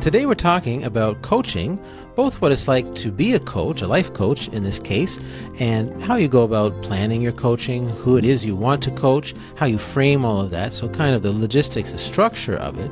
Today we're talking about coaching, both what it's like to be a coach, a life coach in this case, and how you go about planning your coaching, who it is you want to coach, how you frame all of that, so kind of the logistics, the structure of it,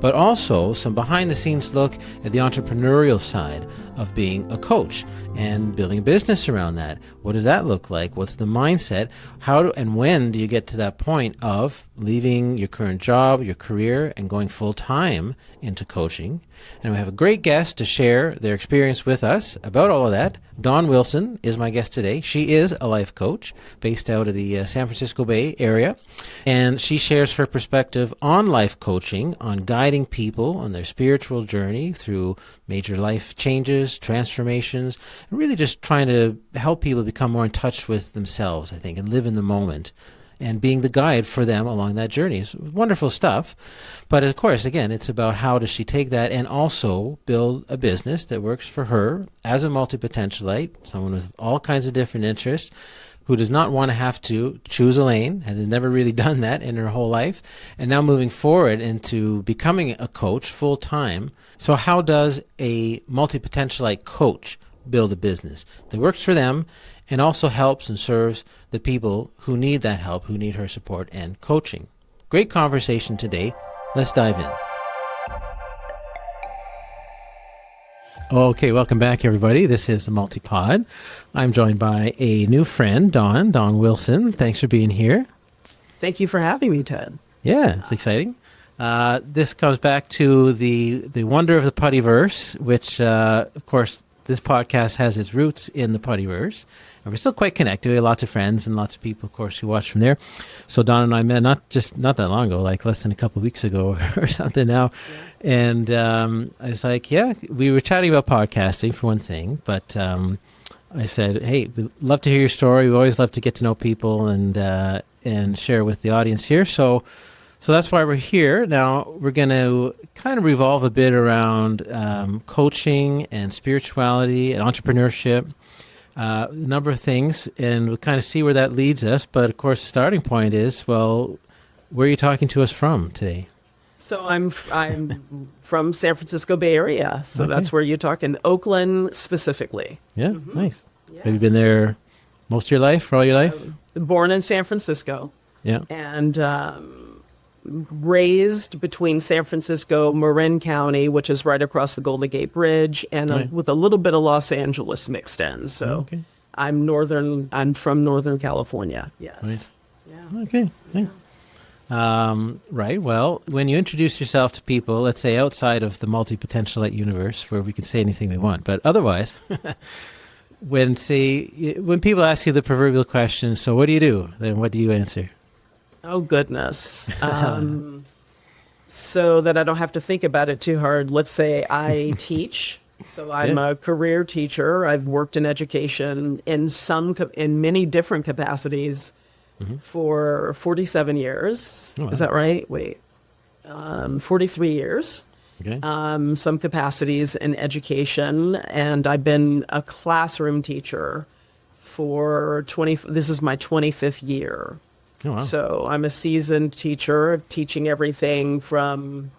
but also some behind-the-scenes look at the entrepreneurial side of being a coach and building a business around that. What does that look like? What's the mindset? And when do you get to that point of leaving your current job, your career, and going full-time into coaching? And we have a great guest to share their experience with us about all of that. Dawn Wilson is my guest today. She is a life coach based out of the San Francisco Bay area, and she shares her perspective on life coaching, on guiding people on their spiritual journey through major life changes, transformations, and really just trying to help people become more in touch with themselves, I think, and live in the moment, and being the guide for them along that journey. It's wonderful stuff. But of course, again, it's about how does she take that and also build a business that works for her as a multipotentialite, someone with all kinds of different interests, who does not want to have to choose a lane, has never really done that in her whole life, and now moving forward into becoming a coach full time. So how does a multipotentialite coach build a business that works for them and also helps and serves the people who need that help, who need her support and coaching? Great conversation today. Let's dive in. Okay, welcome back, everybody. This is the Multipod. I'm joined by a new friend, Dawn Wilson. Thanks for being here. Thank you for having me, Ted. Yeah, it's exciting. This comes back to the wonder of the Puttyverse, which, of course, this podcast has its roots in the Puttyverse. And we're still quite connected. We have lots of friends and lots of people, of course, who watch from there. So Dawn and I met not that long ago, like less than a couple of weeks ago or something now. Yeah. And I was like, yeah, we were chatting about podcasting for one thing, but I said, hey, we'd love to hear your story. We always love to get to know people and share with the audience here. So that's why we're here. Now we're going to kind of revolve a bit around coaching and spirituality and entrepreneurship. A number of things, and we'll kind of see where that leads us. But, of course, the starting point is, well, where are you talking to us from today? So I'm from San Francisco Bay Area, so okay. That's where you're talking, Oakland specifically. Yeah, nice. Yes. Have you been there most of your life, for all your life? Born in San Francisco. Yeah. And raised between San Francisco, Marin County, which is right across the Golden Gate Bridge, and with a little bit of Los Angeles mixed in. So okay. I'm from Northern California. Yes. Right. Yeah. Okay. Yeah. Right. Well, when you introduce yourself to people, let's say outside of the multipotentialite universe, where we can say anything we want, but otherwise, when people ask you the proverbial question, so what do you do? Then what do you answer? Oh, goodness. So that I don't have to think about it too hard, let's say I teach. So I'm a career teacher. I've worked in education in many different capacities for 47 years. Oh, wow. Is that right? Wait. 43 years. Okay. Some capacities in education. And I've been a classroom teacher for this is my 25th year. Oh, wow. So I'm a seasoned teacher, teaching everything from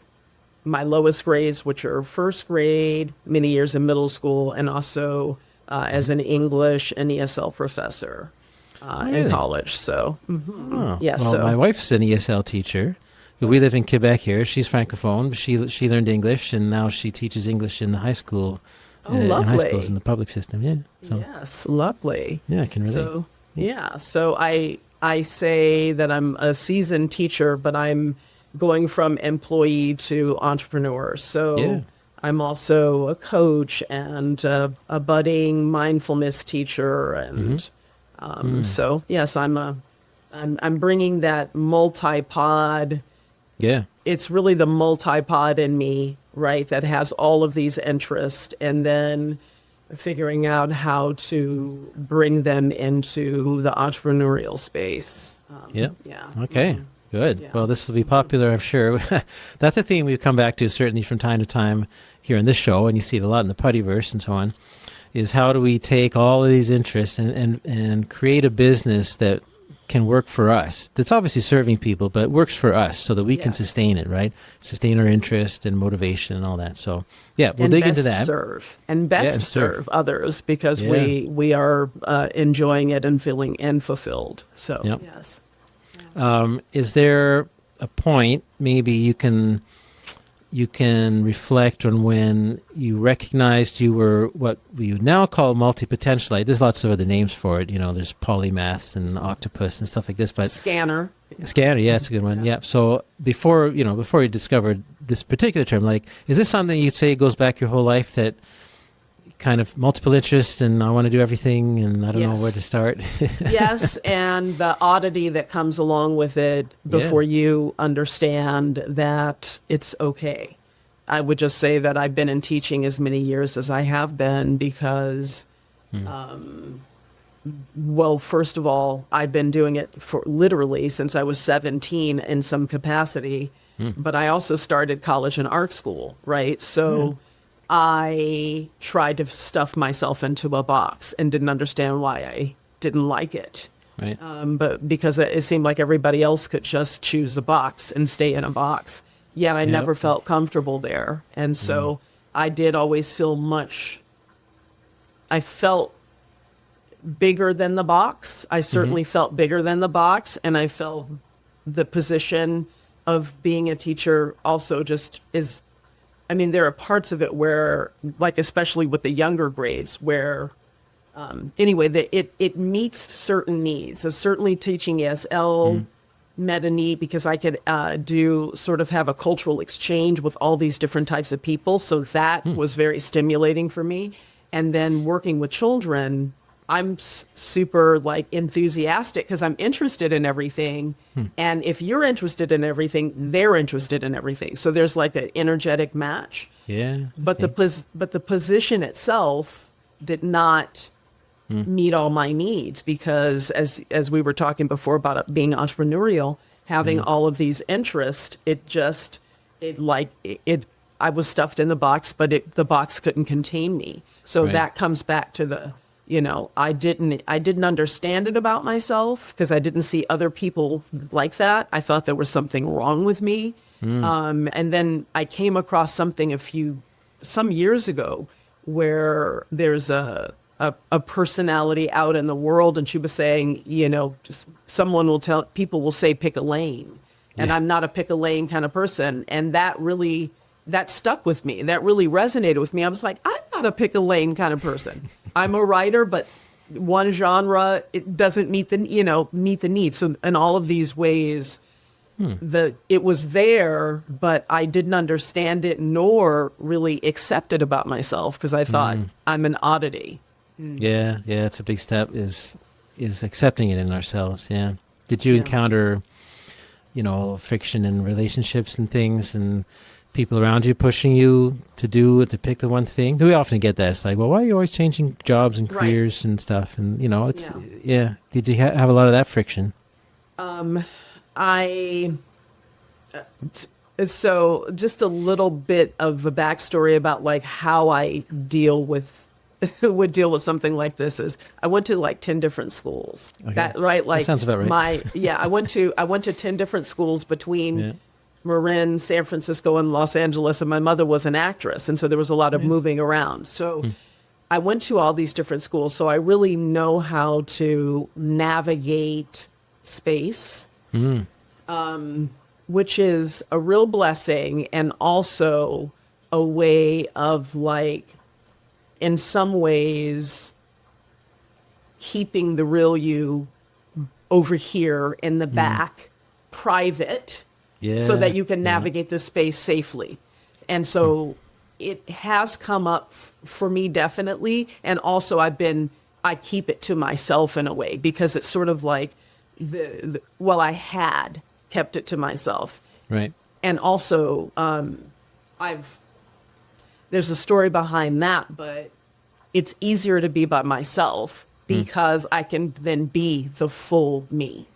my lowest grades, which are first grade, many years in middle school, and also as an English and ESL professor in college. So, my wife's an ESL teacher. We live in Quebec here. She's Francophone. She learned English, and now she teaches English in the high school. Lovely. In high schools in the public system, yeah. So, yes, lovely. Yeah, I can relate. So I say that I'm a seasoned teacher, but I'm going from employee to entrepreneur. So I'm also a coach and a budding mindfulness teacher. And so, yes, I'm bringing that multipod. Yeah. It's really the multipod in me, right, that has all of these interests, and then figuring out how to bring them into the entrepreneurial space. Yeah. Okay. Good. Yeah. Well, this will be popular, I'm sure. That's a theme we've come back to certainly from time to time here in this show, and you see it a lot in the Puttyverse and so on, is how do we take all of these interests and create a business that can work for us. That's obviously serving people, but it works for us so that we can sustain it, right? Sustain our interest and motivation and all that. So, yeah, we'll dig into that. Serve others because we are enjoying it and feeling and fulfilled. So, yes. Is there a point maybe you can reflect on when you recognized you were what we would now call multipotentialite? There's lots of other names for it. There's polymath and octopus and stuff like this. But Scanner, yeah, it's a good one. Yeah. So before you discovered this particular term, like, is this something you'd say goes back your whole life, that kind of multiple interest and I want to do everything and I don't know where to start? Yes, and the oddity that comes along with it before you understand that it's okay. I would just say that I've been in teaching as many years as I have been because, well, first of all, I've been doing it for literally since I was 17 in some capacity, but I also started college and art school, right? So I tried to stuff myself into a box and didn't understand why I didn't like it. Right. But because it seemed like everybody else could just choose a box and stay in a box. Yet I never felt comfortable there. And so I did always I felt bigger than the box. I certainly felt bigger than the box. And I felt the position of being a teacher also just is, there are parts of it where, like, especially with the younger grades, where, it meets certain needs. So certainly teaching ESL met a need because I could have a cultural exchange with all these different types of people. So that was very stimulating for me. And then working with children, I'm super enthusiastic because I'm interested in everything. And if you're interested in everything, they're interested in everything. So there's like an energetic match. Yeah. But the position itself did not meet all my needs because as we were talking before about it being entrepreneurial, having all of these interests, I was stuffed in the box, but the box couldn't contain me. So that comes back to the, I didn't understand it about myself because I didn't see other people like that. I thought there was something wrong with me. And then I came across something some years ago where there's a personality out in the world, and she was saying, just people will say pick a lane, and I'm not a pick a lane kind of person. And that stuck with me. That really resonated with me. I was like, I'm not a pick a lane kind of person. I'm a writer, but one genre, it doesn't meet the need. So in all of these ways, it was there, but I didn't understand it nor really accept it about myself because I thought I'm an oddity. Yeah, it's a big step is accepting it in ourselves. Yeah. Did you encounter, friction in relationships and things, and people around you pushing you to pick the one thing? We often get that. It's like, well, why are you always changing jobs and careers and stuff? And Did you have a lot of that friction? So just a little bit of a backstory about how I would deal with something like this is I went to 10 different schools. Okay. That sounds about right. I went to 10 different schools between Marin, San Francisco, and Los Angeles, and my mother was an actress, and so there was a lot of moving around. So I went to all these different schools, so I really know how to navigate space, which is a real blessing, and also a way of in some ways, keeping the real you over here in the back, private, so that you can navigate the space safely. And so it has come up for me, definitely. And also I keep it to myself in a way because it's sort of like I had kept it to myself. Right. And also, there's a story behind that, but it's easier to be by myself because I can then be the full me.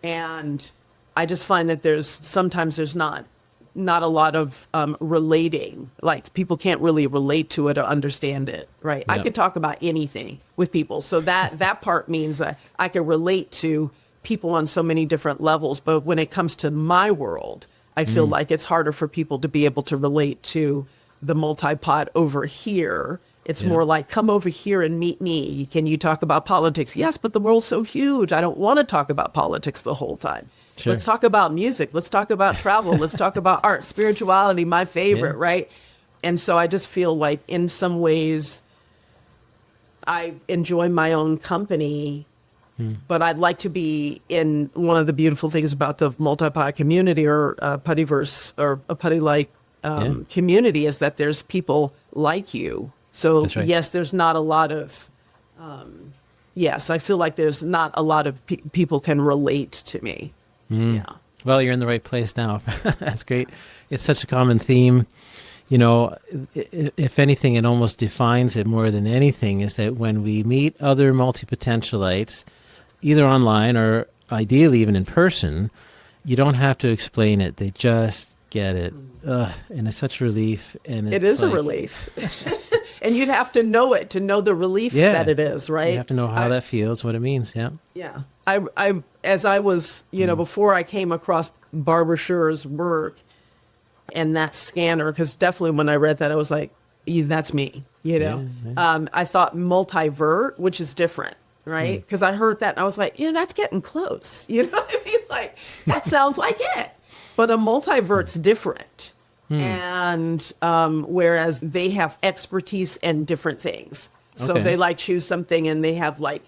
And I just find that sometimes there's not a lot of relating. People can't really relate to it or understand it, right? Yeah. I could talk about anything with people. So that part means that I can relate to people on so many different levels. But when it comes to my world, I feel like it's harder for people to be able to relate to the multipod over here. It's more like, come over here and meet me. Can you talk about politics? Yes, but the world's so huge. I don't want to talk about politics the whole time. Sure. Let's talk about music. Let's talk about travel. Let's talk about art, spirituality, my favorite, right? And so I just feel like in some ways I enjoy my own company, but I'd like to be in one of the beautiful things about the multipod community or puttyverse or a putty-like community is that there's people like you. So yes, there's not a lot of, I feel like there's not a lot of people can relate to me. Yeah. Well, you're in the right place now. That's great. It's such a common theme. You know, if anything, it almost defines it more than anything is that when we meet other multipotentialites, either online or ideally even in person, you don't have to explain it. They just get it. And it's such a relief. And it is a relief. And you'd have to know it to know the relief that it is, right? You have to know how that feels, what it means. Yeah. Yeah. I as I was, before I came across Barbara Scher's work and that scanner, because definitely when I read that, I was like, that's me, I thought multivert, which is different, right? Because I heard that and I was like, that's getting close. You know what I mean? Like, that sounds like it. But a multivert's different. And whereas they have expertise in different things. So they like choose something and they have like,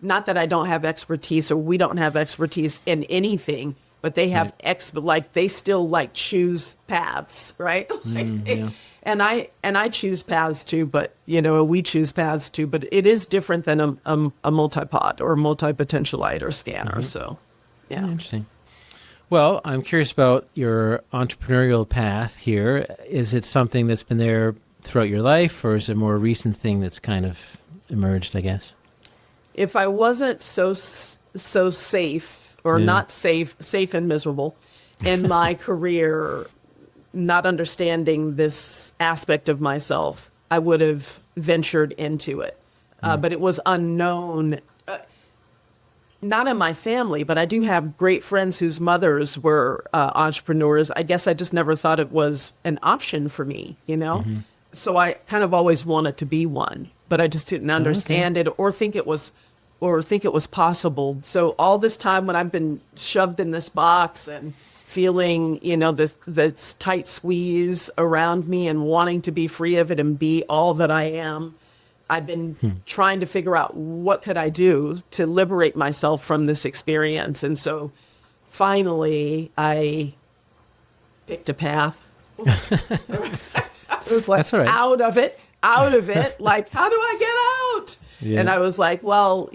not that I don't have expertise or we don't have expertise in anything, but they have like they still like choose paths, right? And I choose paths too, but we choose paths too, but it is different than a multipod or multipotentialite or scanner. So Interesting. Well, I'm curious about your entrepreneurial path here. Is it something that's been there throughout your life, or is it a more recent thing that's kind of emerged, I guess? If I wasn't so safe or not safe and miserable in my career, not understanding this aspect of myself, I would have ventured into it. But it was unknown. Not in my family, but I do have great friends whose mothers were entrepreneurs. I guess I just never thought it was an option for me, So I kind of always wanted to be one, but I just didn't understand it or think it was possible. So all this time when I've been shoved in this box and feeling, this tight squeeze around me and wanting to be free of it and be all that I am, I've been trying to figure out what could I do to liberate myself from this experience. And so finally I picked a path. It was like, that's all right. out of it. Like, how do I get out? Yeah. And I was like, well,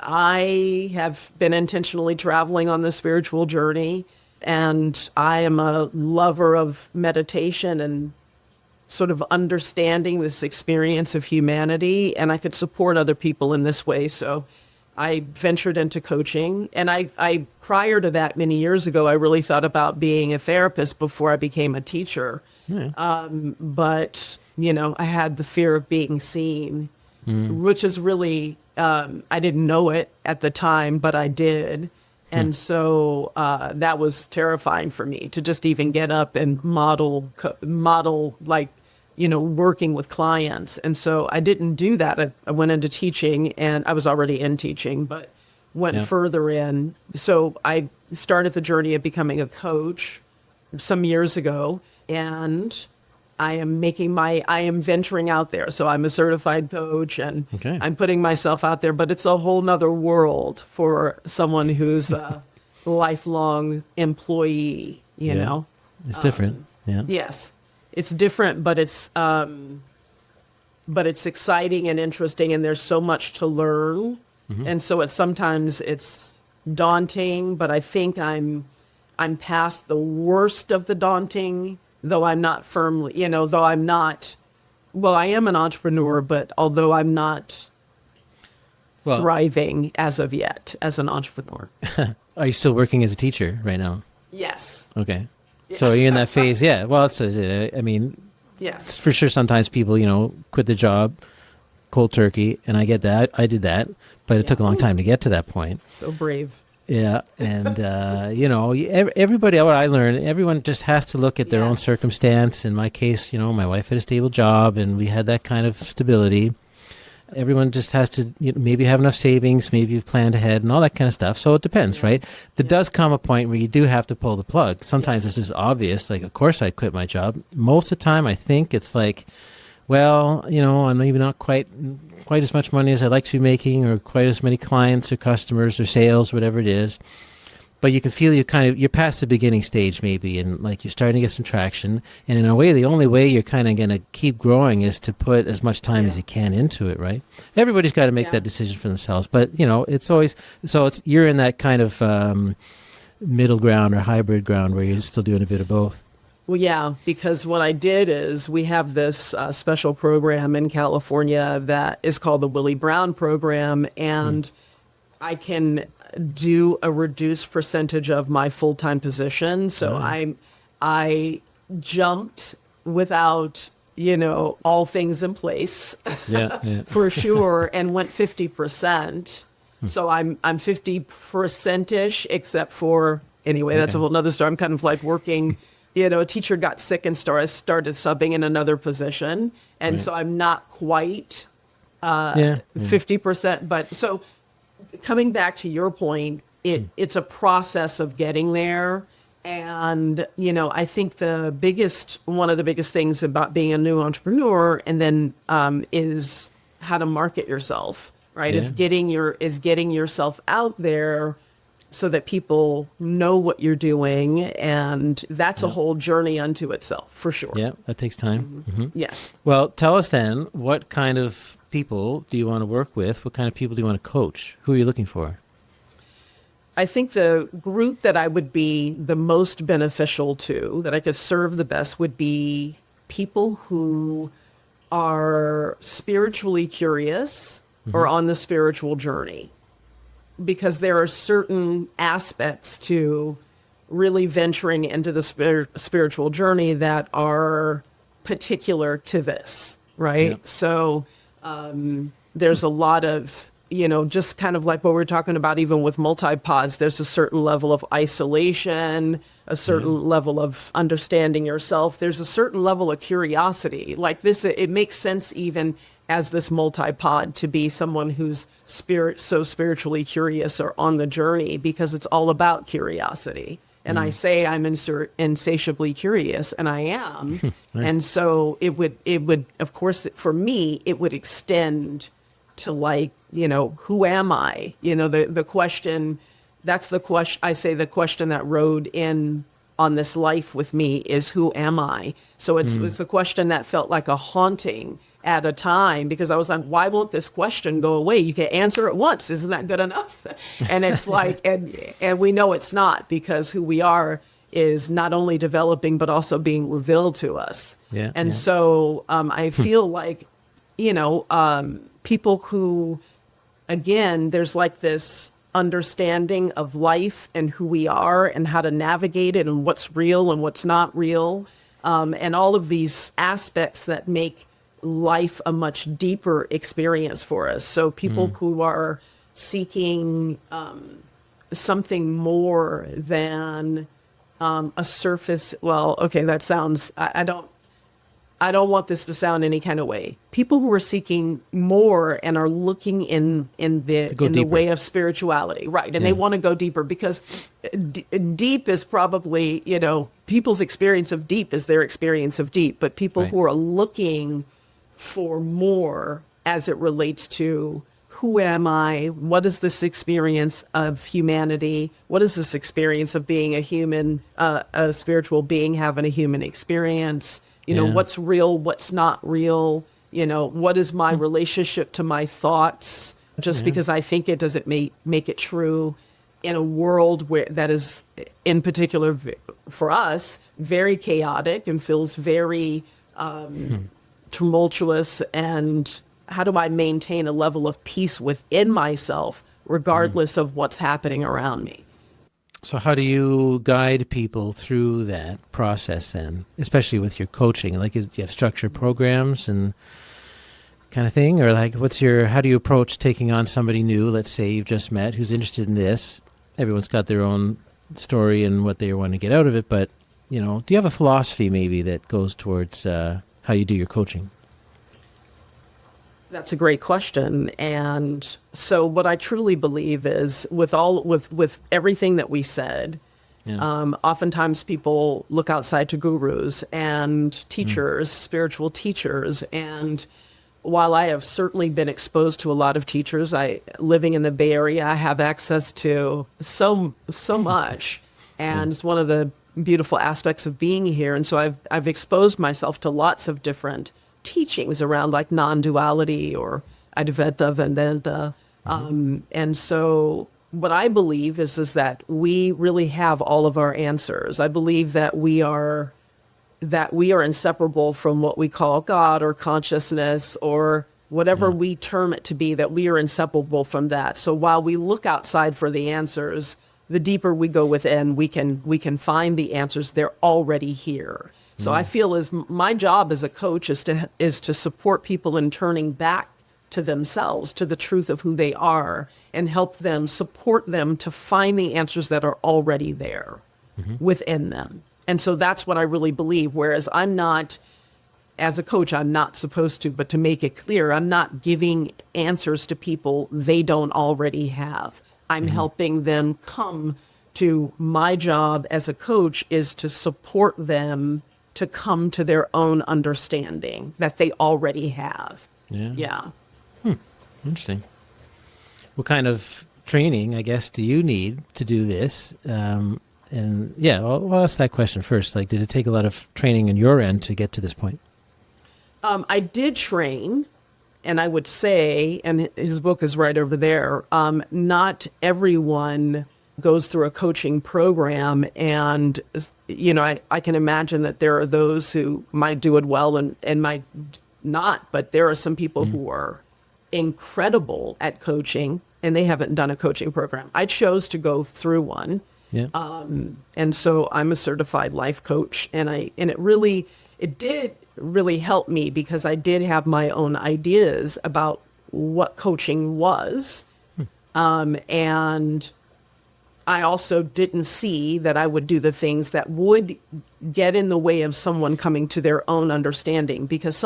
I have been intentionally traveling on the spiritual journey, and I am a lover of meditation and sort of understanding this experience of humanity, and I could support other people in this way. So I ventured into coaching, and I prior to that, many years ago, I really thought about being a therapist before I became a teacher. But, I had the fear of being seen, which is really, I didn't know it at the time, but I did. And so that was terrifying for me to just even get up and model like, working with clients. And so I didn't do that. I went into teaching, and I was already in teaching, but went further in. So I started the journey of becoming a coach some years ago, and I am venturing out there. So I'm a certified coach, and I'm putting myself out there, but it's a whole nother world for someone who's a lifelong employee, It's different. Yes. It's different, but it's exciting and interesting, and there's so much to learn. And so sometimes it's daunting, but I think I'm past the worst of the daunting, though I'm not firmly, I am an entrepreneur, but although I'm not thriving as of yet as an entrepreneur. Are you still working as a teacher right now? Yes. Okay. So you're in that phase, Well, yes, for sure. Sometimes people, quit the job cold turkey, and I get that. I did that, but it took a long time to get to that point. So brave. Yeah, and everybody, what I learned, everyone just has to look at their own circumstance. In my case, my wife had a stable job, and we had that kind of stability. Everyone just has to maybe have enough savings, maybe you've planned ahead, and all that kind of stuff. So it depends, right? There does come a point where you do have to pull the plug. Sometimes this is obvious, like, of course I quit my job. Most of the time, I think it's like, well, I'm maybe not quite as much money as I'd like to be making, or quite as many clients or customers or sales, whatever it is. But you can feel you're past the beginning stage maybe, and like you're starting to get some traction. And in a way, the only way you're kind of going to keep growing is to put as much time as you can into it, right? Everybody's got to make that decision for themselves. But, it's always, you're in that kind of middle ground or hybrid ground where you're still doing a bit of both. Well, yeah, because what I did is we have this special program in California that is called the Willie Brown program, and I can do a reduced percentage of my full-time position. So I jumped without, all things in place for sure, and went 50%. So I'm 50%ish, except for, anyway, that's a whole nother story. I'm kind of like working, a teacher got sick and started subbing in another position. And so I'm not quite 50%. But so coming back to your point, it's a process of getting there. And, I think one of the biggest things about being a new entrepreneur and then is how to market yourself, right? Is getting yourself out there so that people know what you're doing. And that's a whole journey unto itself, for sure. Yeah, that takes time. Mm-hmm. Yes. Well, tell us then, what kind of people do you want to work with? What kind of people do you want to coach? Who are you looking for? I think the group that I would be the most beneficial to, that I could serve the best, would be people who are spiritually curious or on the spiritual journey. Because there are certain aspects to really venturing into the spiritual journey that are particular to this, right? Yep. So there's a lot of, just kind of like what we're talking about, even with multipods, there's a certain level of isolation, a certain level of understanding yourself. There's a certain level of curiosity. Like this, it makes sense even as this multipod to be someone who's so spiritually curious or on the journey, because it's all about curiosity. And I say I'm insatiably curious, and I am. Nice. And so it would, of course, for me, it would extend to like, who am I? The question, that's the question, I say the question that rode in on this life with me is, who am I? So it's the question that felt like a haunting at a time, because I was like, why won't this question go away? You can answer it once. Isn't that good enough? And it's like, and we know it's not, because who we are is not only developing, but also being revealed to us. Yeah, and so I feel like, people who, again, there's like this understanding of life and who we are and how to navigate it and what's real and what's not real. And all of these aspects that make life a much deeper experience for us. So people who are seeking something more than a surface. Well, okay, that sounds. I don't want this to sound any kind of way. People who are seeking more and are looking in the way of spirituality, right? And they want to go deeper, because deep is probably, people's experience of deep is their experience of deep. But people who are looking for more as it relates to, who am I? What is this experience of humanity? What is this experience of being a human, a spiritual being having a human experience? What's real, what's not real? What is my relationship to my thoughts? Just because I think it doesn't make it true in a world where that is, in particular for us, very chaotic and feels very tumultuous. And how do I maintain a level of peace within myself, regardless of what's happening around me? So how do you guide people through that process then, especially with your coaching? Like, do you have structured programs? And kind of thing? Or like, how do you approach taking on somebody new, let's say you've just met, who's interested in this? Everyone's got their own story and what they want to get out of it, but, do you have a philosophy maybe that goes towards how you do your coaching? That's a great question. And so what I truly believe is with everything that we said, oftentimes people look outside to gurus and teachers, spiritual teachers. And while I have certainly been exposed to a lot of teachers, living in the Bay Area, I have access to so much. And it's one of the beautiful aspects of being here. And so I've exposed myself to lots of different teachings around like non-duality or Advaita, Vedanta. And so what I believe is that we really have all of our answers. I believe that we are inseparable from what we call God or consciousness or whatever we term it to be, that we are inseparable from that. So while we look outside for the answers, the deeper we go within, we can find the answers. They're already here. So I feel as my job as a coach is to support people in turning back to themselves, to the truth of who they are, and help them, support them to find the answers that are already there within them. And so that's what I really believe. Whereas as a coach, I'm not supposed to, but to make it clear, I'm not giving answers to people they don't already have. I'm helping them come to my job as a coach is to support them to come to their own understanding that they already have. Yeah. Interesting. What kind of training, I guess, do you need to do this? And I'll ask that question first. Like, did it take a lot of training on your end to get to this point? I did train, and I would say, and his book is right over there, not everyone goes through a coaching program. And, I can imagine that there are those who might do it well and might not, but there are some people who are incredible at coaching and they haven't done a coaching program. I chose to go through one. Yeah. And so I'm a certified life coach, and it did really help me because I did have my own ideas about what coaching was. And I also didn't see that I would do the things that would get in the way of someone coming to their own understanding, because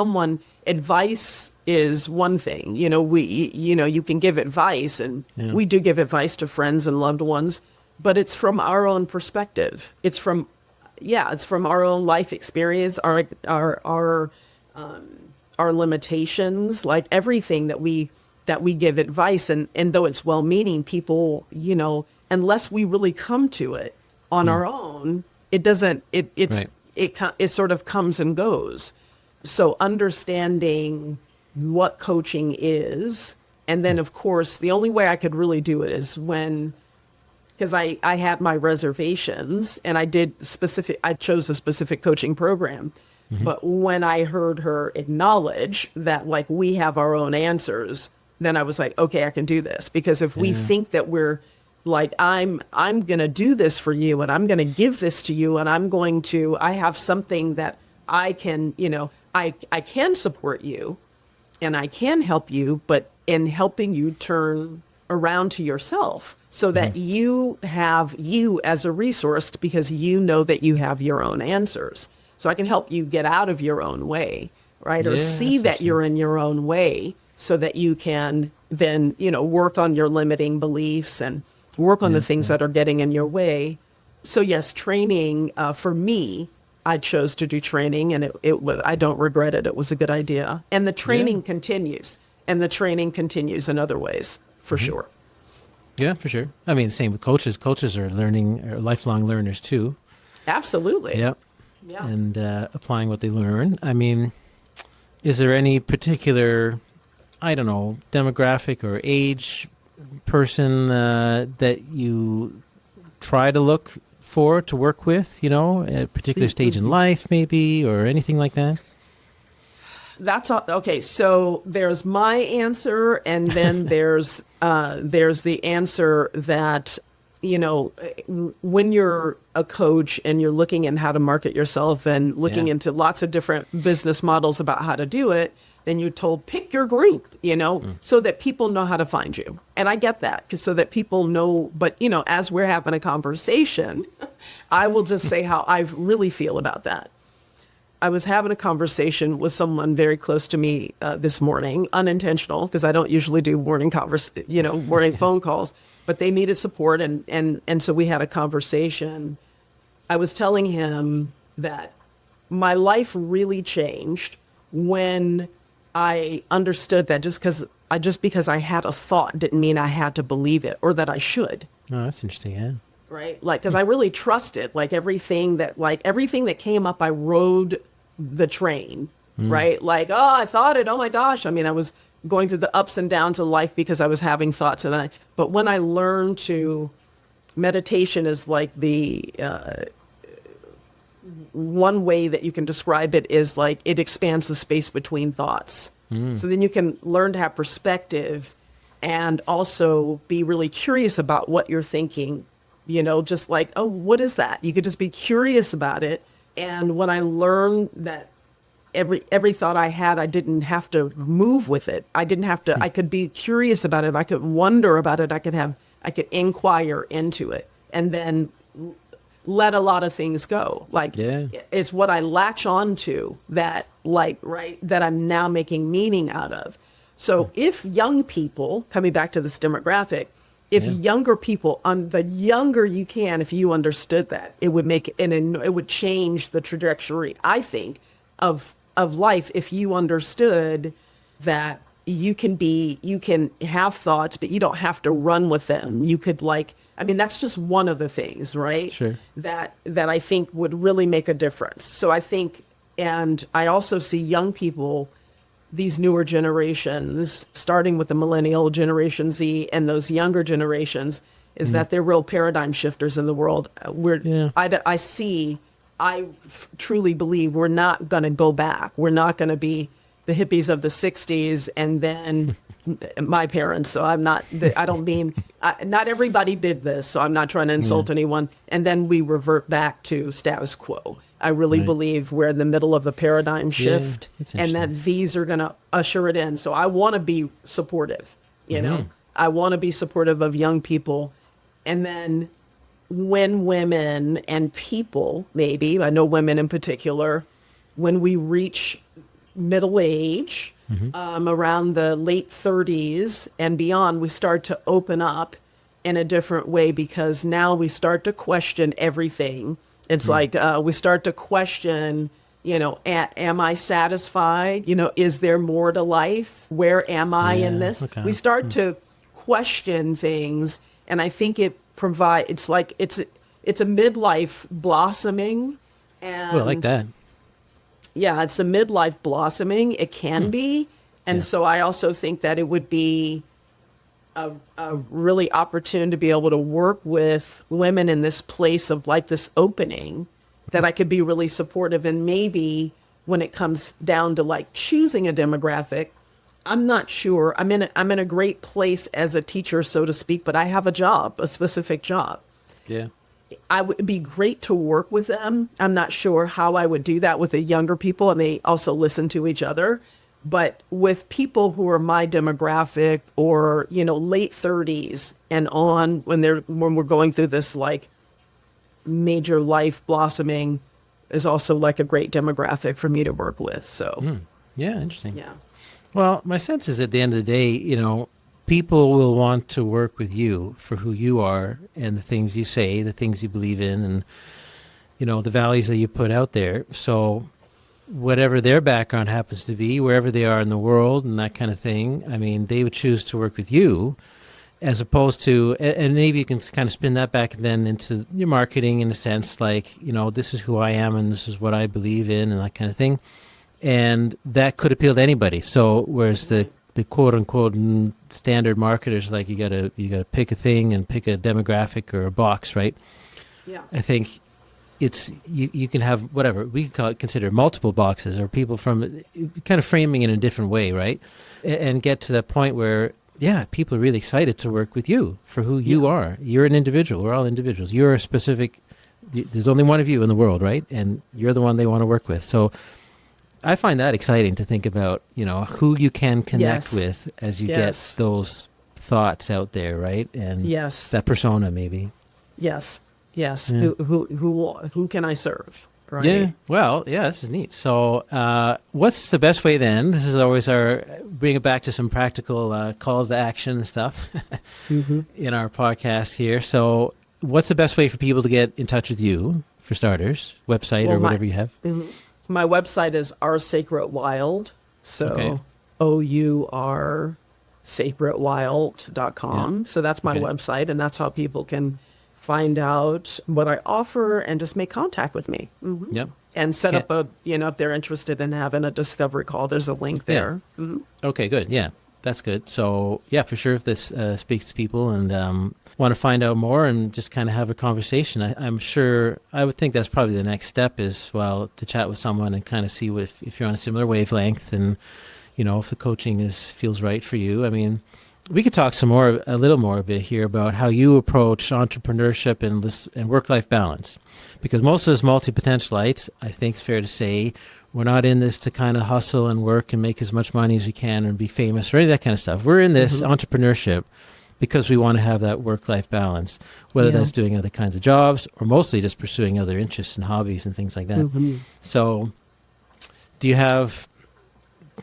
advice is one thing. You can give advice, and we do give advice to friends and loved ones, but it's from our own perspective. It's from our own life experience, our limitations, like everything that we give advice. And though it's well-meaning, people, unless we really come to it on our own, it sort of comes and goes. So understanding what coaching is, and then of course, the only way I could really do it is because I had my reservations and I chose a specific coaching program. But when I heard her acknowledge that, like, we have our own answers, then I was like, okay, I can do this. Because if we think that we're like, I'm going to do this for you and I'm going to give this to you and I have something that I can, I can support you and I can help you, but in helping you turn around to yourself so that you have you as a resource, because you know that you have your own answers. So I can help you get out of your own way, right? Or see that you're in your own way so that you can then, work on your limiting beliefs and work on the things that are getting in your way. So yes, training, for me, I chose to do training, and it was, I don't regret it. It was a good idea. And the training continues, and the training continues in other ways, for sure. Yeah, for sure. I mean, same with coaches. Coaches are lifelong learners too. Absolutely. Yeah. And applying what they learn. I mean, is there any particular, I don't know, demographic or age person that you try to look for to work with, at a particular stage in life maybe, or anything like that? That's all. Okay. So there's my answer, and then there's the answer that, when you're a coach and you're looking at how to market yourself and looking into lots of different business models about how to do it, then you're told, pick your group, so that people know how to find you. And I get that, so that people know, but, as we're having a conversation, I will just say how I really feel about that. I was having a conversation with someone very close to me this morning, unintentional, because I don't usually do morning phone calls, but they needed support. And so we had a conversation. I was telling him that my life really changed when I understood that just because I had a thought didn't mean I had to believe it or that I should. Oh, that's interesting. Yeah. Right. Because I really trusted everything that came up, I rode the train, right? I thought it. Oh my gosh. I mean, I was going through the ups and downs of life because I was having thoughts. But when I learned meditation is like the, one way that you can describe it is like it expands the space between thoughts. So then you can learn to have perspective and also be really curious about what you're thinking, just like, oh, what is that? You could just be curious about it. And when I learned that every thought I had, I didn't have to move with it. I didn't have to, I could be curious about it. I could wonder about it. I could inquire into it and then let a lot of things go. It's what I latch on to that I'm now making meaning out of. So if young people, coming back to this demographic, younger people, the younger you can, if you understood that, it would it would change the trajectory, I think, of life. If you understood that you can have thoughts, but you don't have to run with them. You could that's just one of the things, right? Sure. That I think would really make a difference. So I think, and I also see young people, these newer generations, starting with the millennial Generation Z and those younger generations, is that they're real paradigm shifters in the world. I truly believe we're not going to go back. We're not going to be the hippies of the 60s and then my parents. So not everybody did this. So I'm not trying to insult anyone. And then we revert back to status quo. I really believe we're in the middle of a paradigm shift and that these are going to usher it in. So I want to be supportive, I want to be supportive of young people. And then when women and people, maybe, I know women in particular, when we reach middle age, around the late 30s and beyond, we start to open up in a different way because now we start to question everything. It's we start to question, am I satisfied? Is there more to life? Where am I in this? Okay. We start to question things, and I think it provides. It's a midlife blossoming, and I like that. Yeah, it's a midlife blossoming. It can be, and so I also think that it would be a really opportune to be able to work with women in this place of this opening that I could be really supportive. And maybe when it comes down to choosing a demographic, I'm not sure. I'm in a great place as a teacher, so to speak, but I have a specific job. Yeah. I would be great to work with them. I'm not sure how I would do that with the younger people, and they also listen to each other. But with people who are my demographic or, late 30s and on, when we're going through this major life blossoming, is also a great demographic for me to work with. So, yeah, interesting. Yeah. Well, my sense is at the end of the day, people will want to work with you for who you are and the things you say, the things you believe in, and, the values that you put out there. So whatever their background happens to be, wherever they are in the world and that kind of thing, they would choose to work with you as opposed to, and maybe you can kind of spin that back then into your marketing in a sense, this is who I am and this is what I believe in and that kind of thing. And that could appeal to anybody. So whereas the quote unquote standard marketers, you gotta pick a thing and pick a demographic or a box, right? Yeah. I think it's you can have whatever we consider multiple boxes or people from kind of framing in a different way, right? And get to that point where people are really excited to work with you for who you are. You're an individual. We're all individuals. You're a specific. There's only one of you in the world, right? And you're the one they want to work with. So I find that exciting to think about, who you can connect Yes. with as you Yes. get those thoughts out there, right? And Yes. that persona maybe. Yes. Yes. Yeah. Who can I serve? Right. Yeah. Well, yeah, this is neat. So, what's the best way then? This is always bring it back to some practical calls to action and stuff in our podcast here. So, what's the best way for people to get in touch with you, for starters? Website or whatever you have? My website is Our Sacred Wild. So, Okay. OUR sacredwild.com. Yeah. So that's my Okay. website, and that's how people can find out what I offer and just make contact with me. Yep. And set Okay. up if they're interested in having a discovery call, there's a link there. Okay, good. Yeah, that's good. So, yeah, for sure, if this speaks to people and want to find out more and just kind of have a conversation, I'm sure, I would think that's probably the next step is, well, to chat with someone and kind of see if you're on a similar wavelength and, if the coaching feels right for you. I mean, we could talk a little more a bit here about how you approach entrepreneurship and work-life balance. Because most of us multi-potentialites, I think it's fair to say, we're not in this to kind of hustle and work and make as much money as we can and be famous or any of that kind of stuff. We're in this entrepreneurship because we want to have that work-life balance, whether Yeah. that's doing other kinds of jobs or mostly just pursuing other interests and hobbies and things like that. So do you have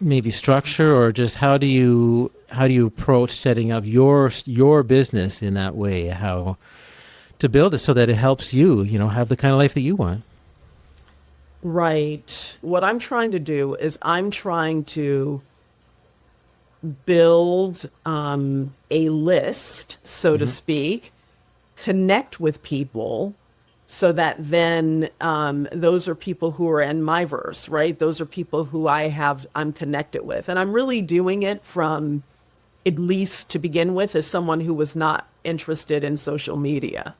maybe structure, or just how do you approach setting up your business in that way? How to build it so that it helps you, have the kind of life that you want? Right. What I'm trying to do is I'm trying to build a list, so to speak, connect with people so that then those are people who are in my verse, right? Those are people who I'm connected with. And I'm really doing it from, at least to begin with, as someone who was not interested in social media.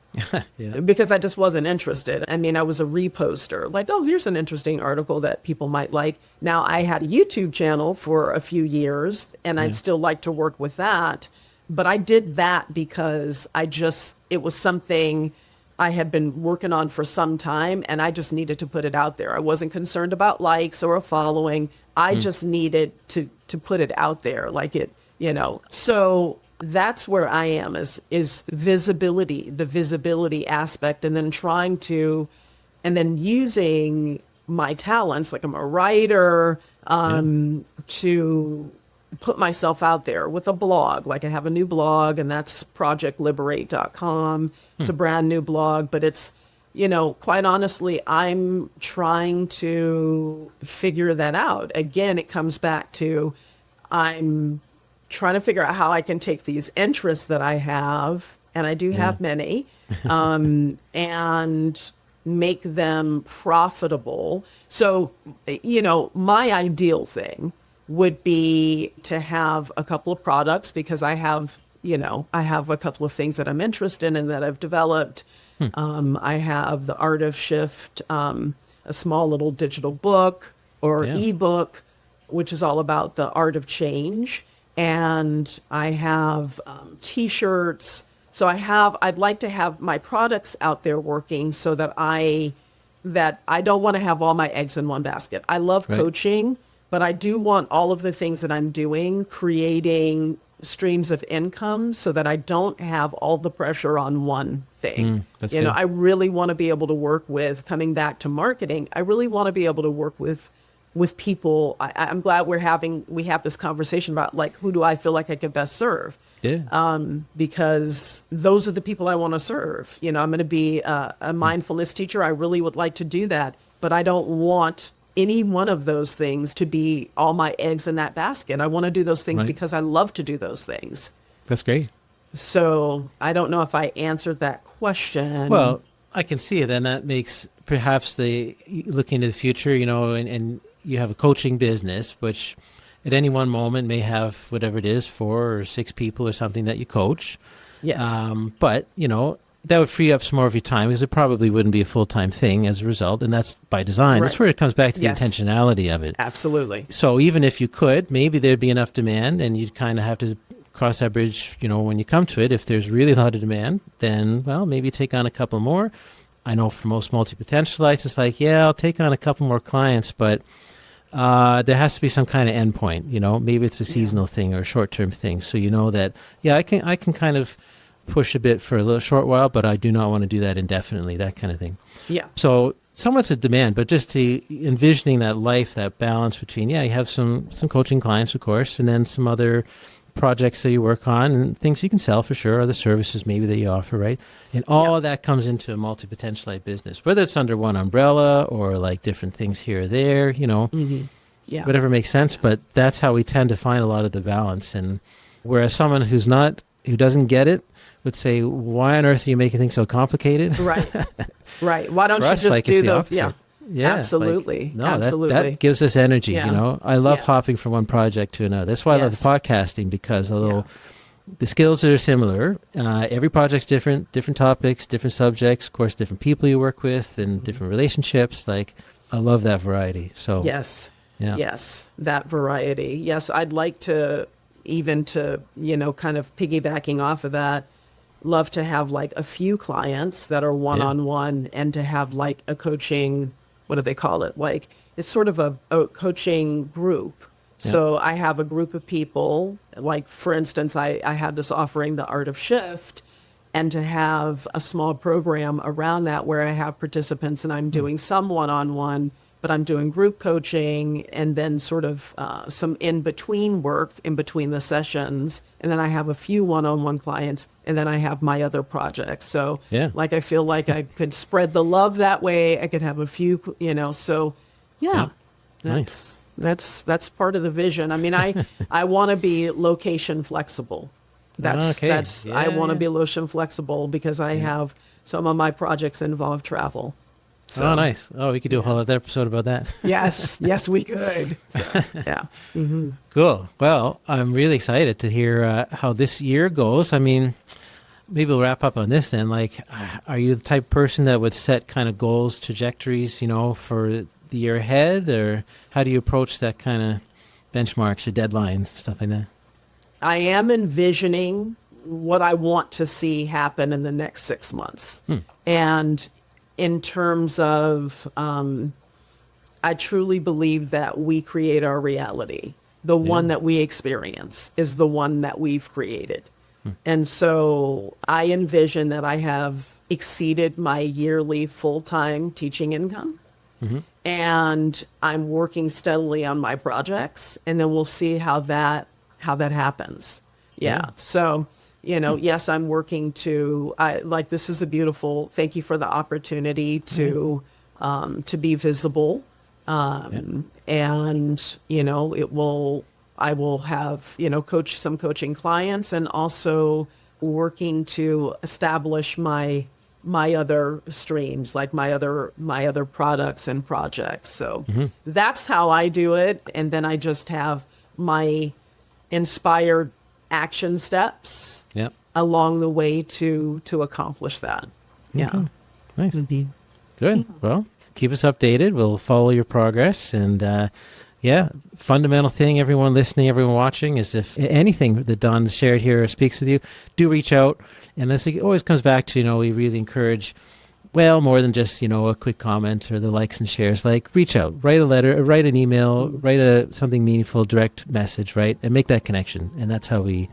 Yeah. Because I just wasn't interested. I mean, I was a reposter, like, oh, here's an interesting article that people might like. Now, I had a YouTube channel for a few years, and I'd still like to work with that. But I did that because it was something I had been working on for some time, and I just needed to put it out there. I wasn't concerned about likes or a following. I just needed to put it out there, like it, So that's where I am, is visibility, the visibility aspect, and then using my talents, like I'm a writer, to put myself out there with a blog. Like I have a new blog, and that's projectliberate.com. It's a brand new blog, but it's, quite honestly, I'm trying to figure that out. Again, it comes back to I'm trying to figure out how I can take these interests that I have, and I do have many, and make them profitable. So, my ideal thing would be to have a couple of products, because I have a couple of things that I'm interested in and that I've developed. I have The Art of Shift, a small little digital book or ebook, which is all about the art of change. And I have T-shirts. So I'd like to have my products out there working so that I don't want to have all my eggs in one basket. I love coaching, but I do want all of the things that I'm doing, creating streams of income so that I don't have all the pressure on one thing. That's good. I really want to be able to work with, coming back to marketing, I really want to be able to work with people. I'm glad we have this conversation about, like, who do I feel like I could best serve? Yeah. Because those are the people I want to serve. I'm going to be a mindfulness teacher. I really would like to do that, but I don't want any one of those things to be all my eggs in that basket. I want to do those things because I love to do those things. That's great. So I don't know if I answered that question. Well, I can see it, and that makes perhaps looking to the future, and you have a coaching business, which at any one moment may have whatever it is, 4 or 6 people or something that you coach. Yes. But, that would free up some more of your time, because it probably wouldn't be a full-time thing as a result, and that's by design. That's where it comes back to the intentionality of it. Absolutely. So even if you could, maybe there'd be enough demand, and you'd kind of have to cross that bridge, when you come to it. If there's really a lot of demand, then, well, maybe take on a couple more. I know for most multi-potentialites, it's like, I'll take on a couple more clients, but there has to be some kind of endpoint, maybe it's a seasonal thing or a short-term thing. So that, I can kind of push a bit for a little short while, but I do not want to do that indefinitely, that kind of thing. Yeah. So somewhat a demand, but just to envisioning that life, that balance between, you have some coaching clients, of course, and then some other projects that you work on and things you can sell for sure, or the services maybe that you offer, right? And all of that comes into a multi-potentialite business, whether it's under one umbrella or like different things here or there, whatever makes sense. But that's how we tend to find a lot of the balance. And whereas someone who doesn't get it would say, why on earth are you making things so complicated? Right. Why don't you just do the opposite. Yeah, absolutely. No, absolutely. That gives us energy. I love hopping from one project to another. That's why I love the podcasting, because although the skills are similar, every project's different topics, different subjects, of course, different people you work with and different relationships. Like, I love that variety. So yes, that variety. Yes, I'd like to kind of piggybacking off of that, love to have like a few clients that are one-on-one and to have like a coaching, what do they call it? Like, it's sort of a coaching group. Yeah. So I have a group of people, like, for instance, I have this offering, The Art of Shift, and to have a small program around that where I have participants and I'm doing some one-on-one, but I'm doing group coaching and then sort of some in-between work in between the sessions. And then I have a few one-on-one clients, and then I have my other projects. So I feel like I could spread the love that way. I could have a few, so nice. That's part of the vision. I mean, I want to be location flexible. I want to be location flexible because I have some of my projects involve travel. So, oh, nice. Oh, we could do a whole other episode about that. Yes, we could. So, yeah. Mm-hmm. Cool. Well, I'm really excited to hear how this year goes. I mean, maybe we'll wrap up on this then. Like, are you the type of person that would set kind of goals, trajectories, for the year ahead? Or how do you approach that kind of benchmarks or deadlines, stuff like that? I am envisioning what I want to see happen in the next 6 months. And in terms of, I truly believe that we create our reality. The one that we experience is the one that we've created. And so I envision that I have exceeded my yearly full-time teaching income. And I'm working steadily on my projects, and then we'll see how that happens. So, yes, I'm working this is a beautiful, thank you for the opportunity to be visible. And, I will have, coach some coaching clients, and also working to establish my other streams, like my other products and projects. So that's how I do it. And then I just have my inspired action steps along the way to accomplish that. Okay. Nice. Good. Well, keep us updated. We'll follow your progress. And fundamental thing, everyone listening, everyone watching, is if anything that Dawn shared here speaks with you, do reach out. And this always comes back to, we really encourage, more than just, a quick comment or the likes and shares. Like, reach out, write a letter, write an email, write something meaningful, direct message, right? And make that connection. And that's how we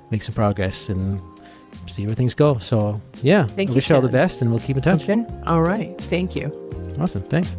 make some progress and see where things go. So, I wish you all the best, and we'll keep in touch. Okay. All right. Thank you. Awesome. Thanks.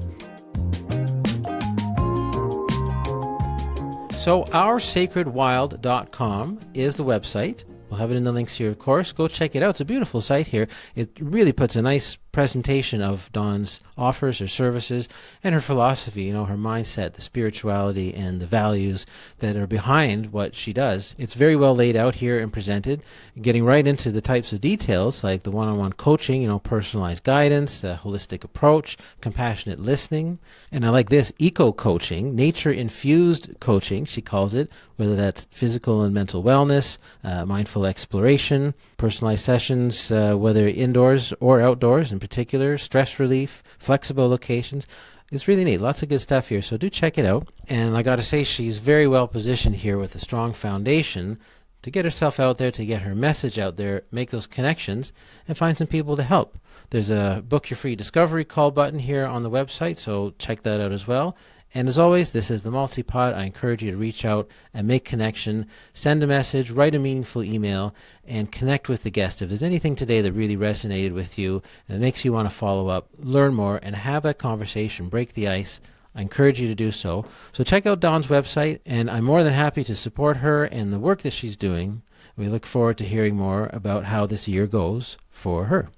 So, oursacredwild.com is the website. We'll have it in the links here, of course. Go check it out. It's a beautiful site here. It really puts a nice presentation of Dawn's offers, her services, and her philosophy, her mindset, the spirituality, and the values that are behind what she does. It's very well laid out here and presented, getting right into the types of details like the one-on-one coaching, personalized guidance, a holistic approach, compassionate listening. And I like this, eco-coaching, nature-infused coaching, she calls it, whether that's physical and mental wellness, mindful exploration, personalized sessions, whether indoors or outdoors, in particular, stress relief, flexible locations. It's really neat. Lots of good stuff here. So do check it out. And I got to say, she's very well positioned here with a strong foundation to get herself out there, to get her message out there, make those connections, and find some people to help. There's a book your free discovery call button here on the website, so check that out as well. And as always, this is the Multipod. I encourage you to reach out and make connection, send a message, write a meaningful email, and connect with the guest. If there's anything today that really resonated with you and makes you want to follow up, learn more, and have that conversation, break the ice, I encourage you to do so. So check out Dawn's website, and I'm more than happy to support her and the work that she's doing. We look forward to hearing more about how this year goes for her.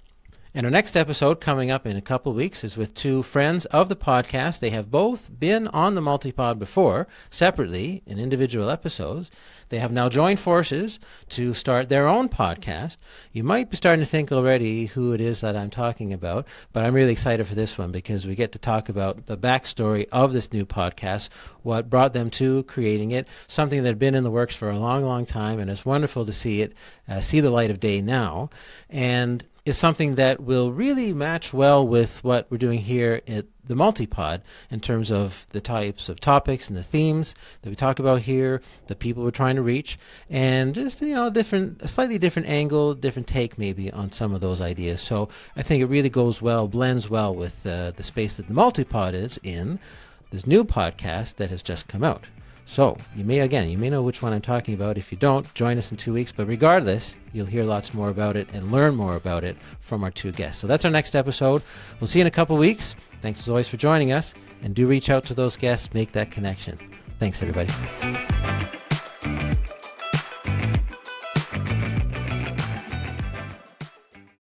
And our next episode coming up in a couple of weeks is with two friends of the podcast. They have both been on the Multipod before, separately in individual episodes. They have now joined forces to start their own podcast. You might be starting to think already who it is that I'm talking about, but I'm really excited for this one because we get to talk about the backstory of this new podcast, what brought them to creating it, something that had been in the works for a long, long time, and it's wonderful to see it see the light of day now. And is something that will really match well with what we're doing here at the Multipod in terms of the types of topics and the themes that we talk about here, the people we're trying to reach, and just, a slightly different angle, different take maybe on some of those ideas. So I think it really goes well, blends well with the space that the Multipod is in, this new podcast that has just come out. So you may know which one I'm talking about. If you don't, join us in 2 weeks. But regardless, you'll hear lots more about it and learn more about it from our two guests. So that's our next episode. We'll see you in a couple weeks. Thanks as always for joining us. And do reach out to those guests. Make that connection. Thanks, everybody.